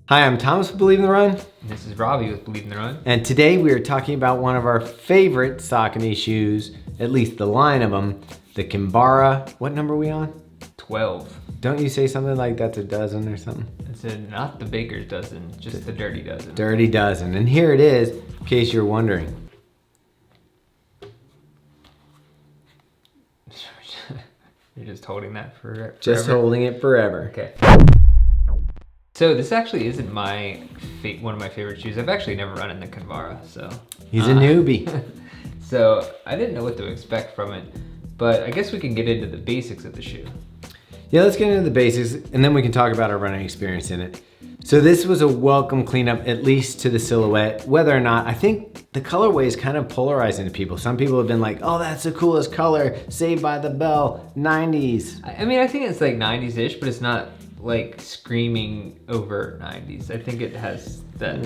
Hi, I'm Thomas with Believe in the Run. And this is Robbie with Believe in the Run. And today we are talking about one of our favorite Saucony shoes, at least the line of them, the Kinvara. What number are we on? 12. Don't you say something like that's a dozen or something? It's not the baker's dozen, just the dirty dozen. Dirty dozen. And here it is, in case you're wondering. You're just holding that forever? Just holding it forever. Okay. So this actually isn't one of my favorite shoes. I've actually never run in the Kinvara, so. He's a newbie. So I didn't know what to expect from it, but I guess we can get into the basics of the shoe. Yeah, let's get into the basics and then we can talk about our running experience in it. So this was a welcome cleanup, at least to the silhouette. Whether or not, I think the colorway is kind of polarizing to people. Some people have been like, oh, that's the coolest color, Saved by the Bell, 90s. I mean, I think it's like 90s-ish, but it's not like screaming over 90s. I think it has that.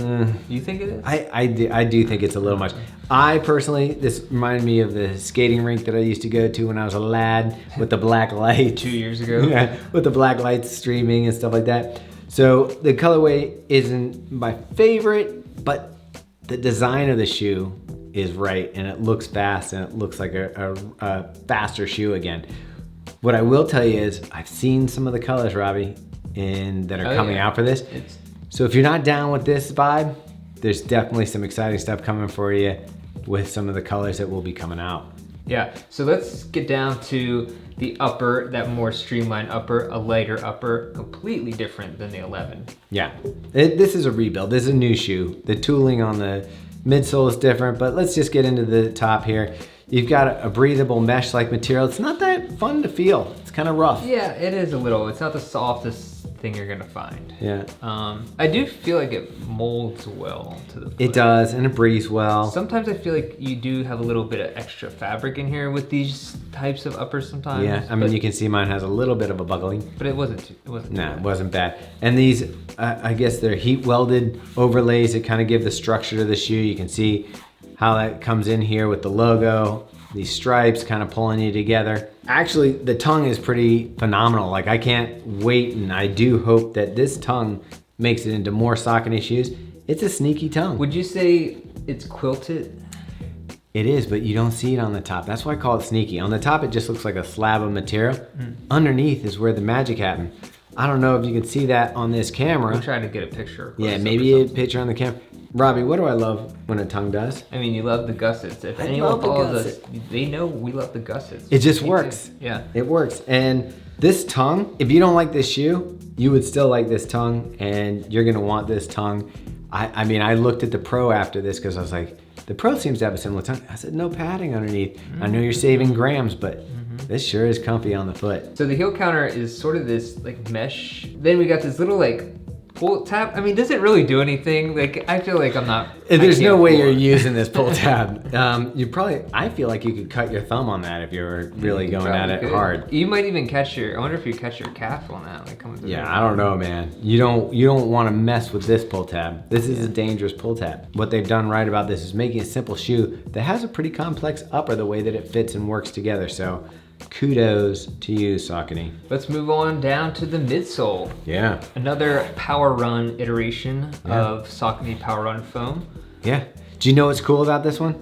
You think it is? I do think it's a little much. I personally, this reminded me of the skating rink that I used to go to when I was a lad with the black lights. 2 years ago. Yeah, with the black lights streaming and stuff like that. So the colorway isn't my favorite, but the design of the shoe is right and it looks fast and it looks like a faster shoe again. What I will tell you is I've seen some of the colors, Robbie, that are coming out for this. So if you're not down with this vibe, there's definitely some exciting stuff coming for you with some of the colors that will be coming out. Yeah, so let's get down to the upper, that more streamlined upper, a lighter upper, completely different than the 11. Yeah, this is a rebuild. This is a new shoe. The tooling on the midsole is different, but let's just get into the top here. You've got a breathable mesh-like material. It's not that fun to feel. It's kind of rough. Yeah, it is a little. It's not the softest thing you're gonna find. Yeah. I do feel like it molds well to the foot. It does, and it breathes well. Sometimes I feel like you do have a little bit of extra fabric in here with these types of uppers sometimes. Yeah, I mean, you can see mine has a little bit of a buckling. But it wasn't too No, bad. it wasn't bad. And these, I guess they're heat welded overlays that kind of give the structure to the shoe. You can see how that comes in here with the logo, these stripes kind of pulling you together. Actually, the tongue is pretty phenomenal. Like, I can't wait, and I do hope that this tongue makes it into more Saucony shoes. It's a sneaky tongue. Would you say it's quilted? It is, but you don't see it on the top. That's why I call it sneaky. On the top, it just looks like a slab of material. Underneath is where the magic happened. I don't know if you can see that on this camera. I'm trying to get a picture. Yeah, maybe a picture on the camera. Robbie, what do I love when a tongue does? I mean, you love the gussets. If anyone follows us, they know we love the gussets. It just works. Yeah. It works. And this tongue, if you don't like this shoe, you would still like this tongue, and you're gonna want this tongue. I mean, I looked at the Pro after this because I was like, the Pro seems to have a similar tongue. I said, no padding underneath. I know you're saving grams, but this sure is comfy on the foot. So the heel counter is sort of this like mesh. Then we got this little like pull tab. I mean, does it really do anything? Like, I feel like I'm not. There's no way you're using this pull tab. I feel like you could cut your thumb on that if you were really going at it hard. You might even catch I wonder if you catch your calf on that, like coming through. Yeah, I don't know, man. You don't want to mess with this pull tab. This is a dangerous pull tab. What they've done right about this is making a simple shoe that has a pretty complex upper the way that it fits and works together. So kudos to you, Saucony. Let's move on down to the midsole. Yeah. Another Power Run iteration of Saucony Power Run foam. Yeah. Do you know what's cool about this one?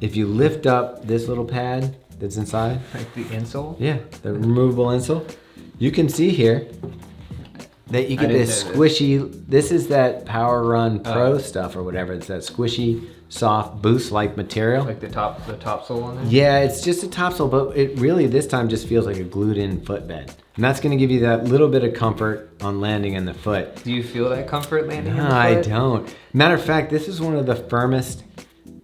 If you lift up this little pad that's inside. Like the insole? Yeah, the removable insole. You can see here that you get this squishy, this is that Power Run Pro stuff or whatever. It's that squishy, soft, boost-like material. Like the top sole on there? Yeah, it's just a topsole, but it really this time just feels like a glued-in footbed. And that's gonna give you that little bit of comfort on landing in the foot. Do you feel that comfort landing in the foot? I don't. Matter of fact, this is one of the firmest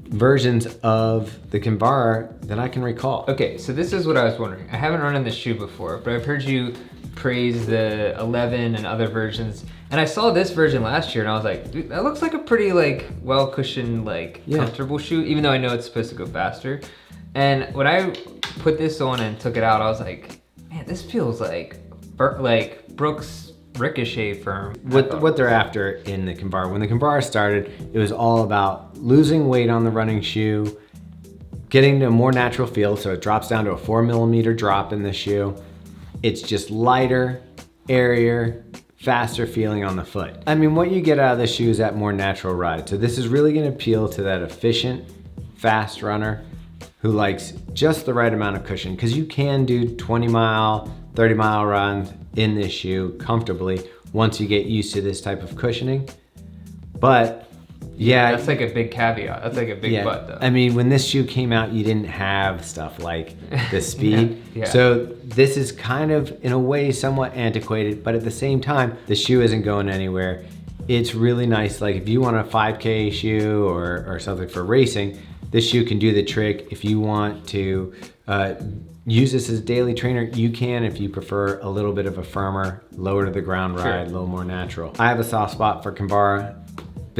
versions of the Kinvara that I can recall. Okay, so this is what I was wondering. I haven't run in this shoe before, but I've heard you praise the 11 and other versions. And I saw this version last year and I was like, dude, that looks like a pretty like well-cushioned, like comfortable shoe, even though I know it's supposed to go faster. And when I put this on and took it out, I was like, man, this feels like Brooks Ricochet firm. What they're after in the Kinvara. When the Kinvara started, it was all about losing weight on the running shoe, getting to a more natural feel, so it drops down to a 4mm drop in the shoe. It's just lighter, airier, faster feeling on the foot. I mean, what you get out of this shoe is that more natural ride. So this is really gonna appeal to that efficient, fast runner who likes just the right amount of cushion, because you can do 20-mile, 30-mile runs in this shoe comfortably once you get used to this type of cushioning. But yeah, that's like a big caveat. That's like a big but though. I mean, when this shoe came out, you didn't have stuff like the speed. Yeah. So this is kind of, in a way, somewhat antiquated, but at the same time, the shoe isn't going anywhere. It's really nice. Like if you want a 5K shoe or something for racing, this shoe can do the trick. If you want to use this as a daily trainer, you can. If you prefer a little bit of a firmer, lower to the ground ride, a little more natural. I have a soft spot for Kinvara.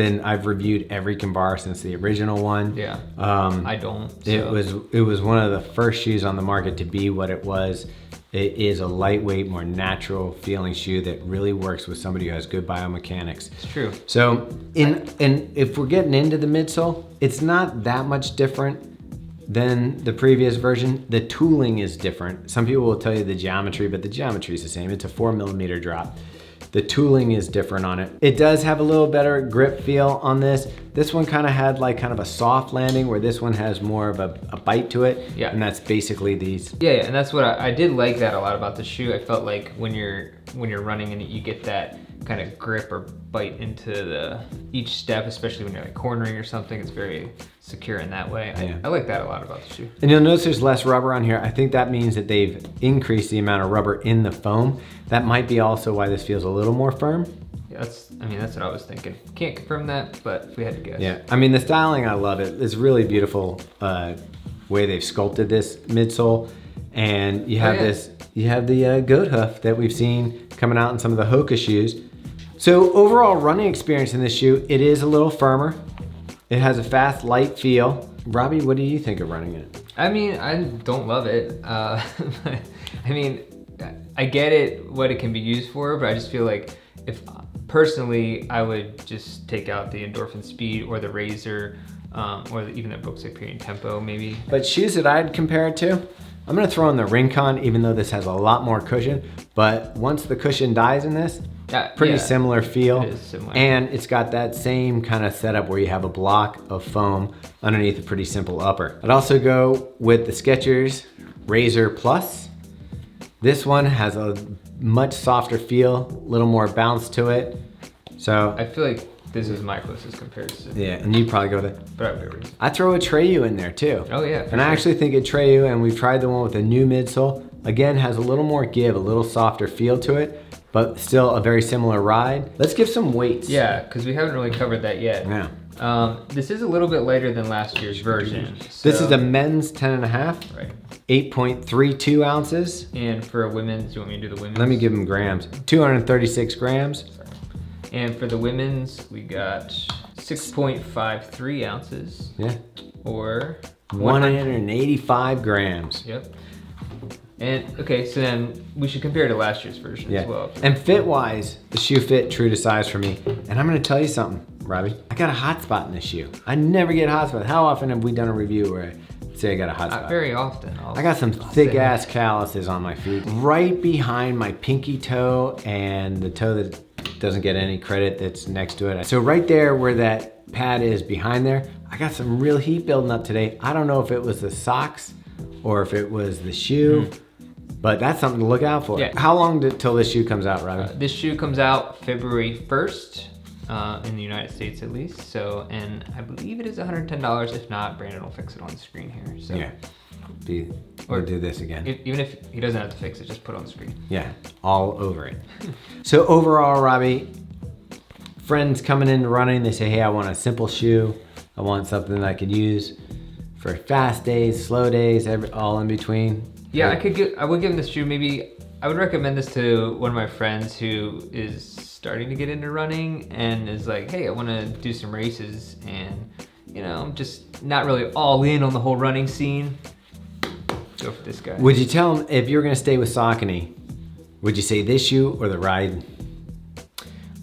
I've reviewed every Kinvara since the original one. Yeah, I don't. So. It was one of the first shoes on the market to be what it was. It is a lightweight, more natural feeling shoe that really works with somebody who has good biomechanics. It's true. So, and if we're getting into the midsole, it's not that much different than the previous version. The tooling is different. Some people will tell you the geometry, but the geometry is the same. It's a 4mm drop. The tooling is different on it. It does have a little better grip feel on this. This one kind of had like kind of a soft landing, where this one has more of a bite to it. Yeah. And that's basically these. Yeah, and that's what I did like that a lot about the shoe. I felt like when you're running and you get that kind of grip or bite into each step, especially when you're like cornering or something, it's very secure in that way. Yeah. I like that a lot about the shoe. And you'll notice there's less rubber on here. I think that means that they've increased the amount of rubber in the foam. That might be also why this feels a little more firm. Yeah, that's what I was thinking. Can't confirm that, but if we had to guess. Yeah, I mean, the styling, I love it. It's really beautiful way they've sculpted this midsole. And you have you have the goat hoof that we've seen coming out in some of the Hoka shoes. So overall running experience in this shoe, it is a little firmer. It has a fast, light feel. Robbie, what do you think of running it? I mean, I don't love it. I mean, I get it, what it can be used for, but I just feel like if personally, I would just take out the Endorphin Speed or the Razor, or even the Brooks Hyperion Tempo maybe. But shoes that I'd compare it to, I'm gonna throw in the Rincon, even though this has a lot more cushion. But once the cushion dies in this, pretty similar feel. It is similar. And it's got that same kind of setup where you have a block of foam underneath a pretty simple upper. I'd also go with the Skechers Razor Plus. This one has a much softer feel, a little more bounce to it. So I feel like this is my closest comparison. yeah, and you'd probably go with it. But I would go Razor. I throw a Treyu in there too. Oh yeah. And I actually think a Treyu, and we've tried the one with the new midsole, again has a little more give, a little softer feel to it, but still a very similar ride. Let's give some weights. Yeah, because we haven't really covered that yet. Yeah. This is a little bit lighter than last year's version. This is a men's 10.5. Right. 8.32 ounces. And for a women's, do you want me to do the women's? Let me give them grams. 236 grams. Sorry. And for the women's, we got 6.53 ounces. Yeah. Or 185 grams. Yep. And okay, so then we should compare to last year's version as well. And fit-wise, the shoe fit true to size for me. And I'm gonna tell you something, Robbie. I got a hot spot in this shoe. I never get hot spots. How often have we done a review where I say I got a hot spot? Very often. I got some thick ass calluses on my feet, right behind my pinky toe and the toe that doesn't get any credit that's next to it. So right there where that pad is behind there, I got some real heat building up today. I don't know if it was the socks or if it was the shoe. But that's something to look out for. Yeah. How long till this shoe comes out, Robbie? This shoe comes out February 1st, in the United States at least. So, and I believe it is $110. If not, Brandon will fix it on the screen here. So. Yeah. We'll do this again. Even if he doesn't have to fix it, just put it on the screen. Yeah, all over it. So overall, Robbie, friends coming into running, they say, hey, I want a simple shoe. I want something that I could use for fast days, slow days, all in between. Yeah, I would give him this shoe. Maybe I would recommend this to one of my friends who is starting to get into running and is like, hey, I want to do some races, and you know, I'm just not really all in on the whole running scene. Go for this guy. Would you tell him, if you were going to stay with Saucony, would you say this shoe or the Ride?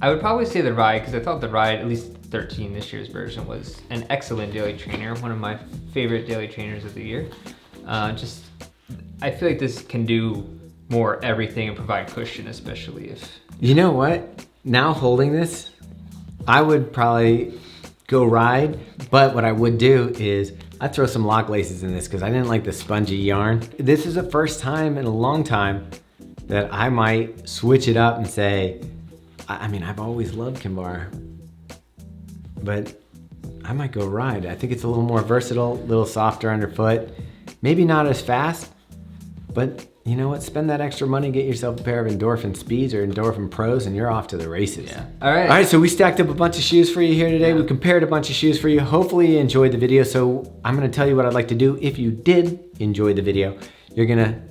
I would probably say the Ride, because I thought the Ride, at least 13, this year's version, was an excellent daily trainer. One of my favorite daily trainers of the year. I feel like this can do more everything and provide cushion, especially if... You know what? Now holding this, I would probably go ride, but what I would do is I'd throw some lock laces in this because I didn't like the spongy yarn. This is the first time in a long time that I might switch it up and say, I mean, I've always loved Kinvara, but I might go ride. I think it's a little more versatile, a little softer underfoot, maybe not as fast, but you know what? Spend that extra money, get yourself a pair of Endorphin Speeds or Endorphin Pros, and you're off to the races. Yeah. All right, so we stacked up a bunch of shoes for you here today. Yeah. We compared a bunch of shoes for you. Hopefully you enjoyed the video. So I'm gonna tell you what I'd like to do. If you did enjoy the video, you're gonna...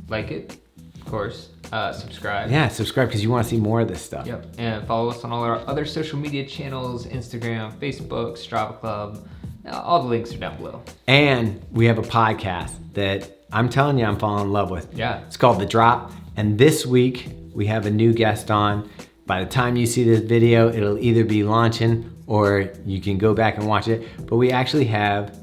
like it, of course. Subscribe. Yeah, subscribe because you want to see more of this stuff. Yep, and follow us on all our other social media channels, Instagram, Facebook, Strava Club. All the links are down below. And we have a podcast that I'm telling you I'm falling in love with. Yeah. It's called The Drop. And this week we have a new guest on. By the time you see this video, it'll either be launching or you can go back and watch it. But we actually have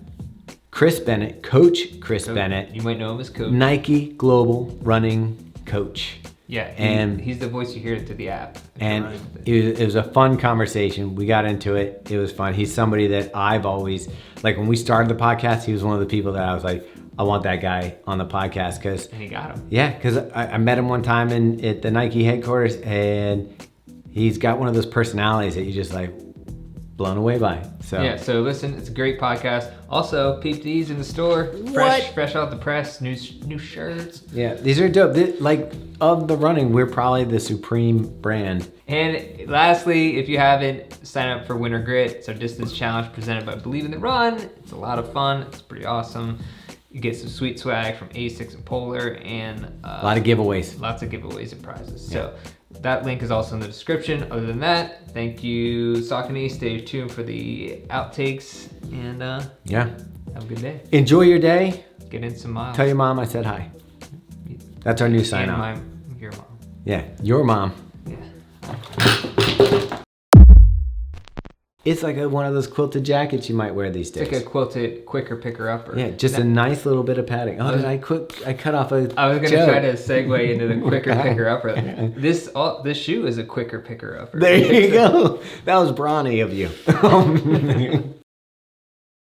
Chris Bennett, Coach Chris Bennett. You might know him as Coach. Nike Global Running Coach. Yeah, and he's the voice you hear through the app. And it was a fun conversation. We got into it. It was fun. He's somebody that I've always, like when we started the podcast, he was one of the people that I was like, I want that guy on the podcast because... And he got him. Yeah, because I met him one time at the Nike headquarters and he's got one of those personalities that you just like blown away by. So yeah, so listen, it's a great podcast. Also, peep these in the store. Fresh out the press, new shirts. Yeah, these are dope. Like of the running, we're probably the supreme brand. And lastly, if you haven't, sign up for Winter Grit. It's our distance challenge presented by Believe in the Run. It's a lot of fun. It's pretty awesome. You get some sweet swag from Asics and Polar and a lot of giveaways. Lots of giveaways and prizes. Yeah. So that link is also in the description. Other than that, thank you, Saucony. Stay tuned for the outtakes and yeah, have a good day. Enjoy your day. Get in some miles. Tell your mom I said hi. That's our new sign off. Your mom. Yeah, your mom. Yeah. It's like one of those quilted jackets you might wear these days. It's like a quilted quicker picker upper. Yeah, just a nice little bit of padding. Oh, I cut off a I was gonna try to segue into the quicker picker upper. This shoe is a quicker picker upper. There you go. That was brawny of you.